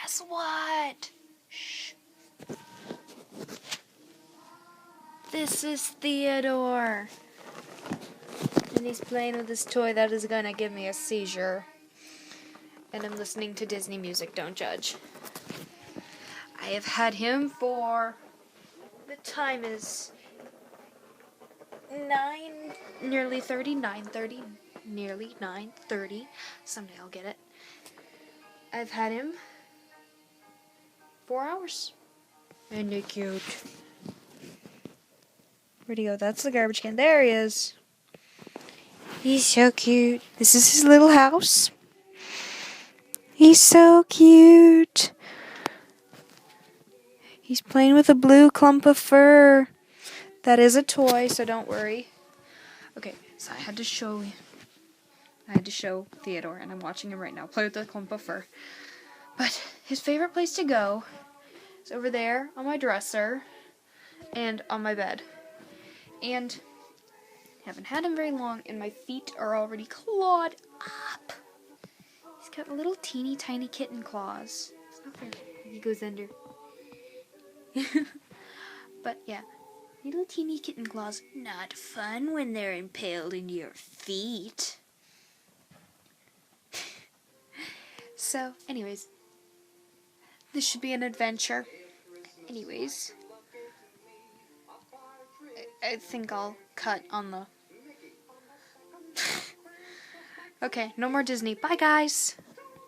guess what? Shh. This is Theodore. And he's playing with this toy that is gonna give me a seizure. And I'm listening to Disney music, don't judge. I have had him for... The time is 9:30, nearly 9:30. Someday I'll get it. I've had him 4 hours. And they're cute. Where'd he go? That's the garbage can. There he is. He's so cute. This is his little house. He's so cute. He's playing with a blue clump of fur. That is a toy, so don't worry. Okay, so I had to show Theodore, and I'm watching him right now play with the clump of fur. But his favorite place to go is over there on my dresser and on my bed. And I haven't had him very long, and my feet are already clawed up. He's got little teeny tiny kitten claws. It's not fair. He goes under. But yeah, little teeny kitten claws. Not fun when they're impaled in your feet. So, anyways, this should be an adventure. Anyways, I think I'll cut on the... Okay, no more Disney. Bye, guys.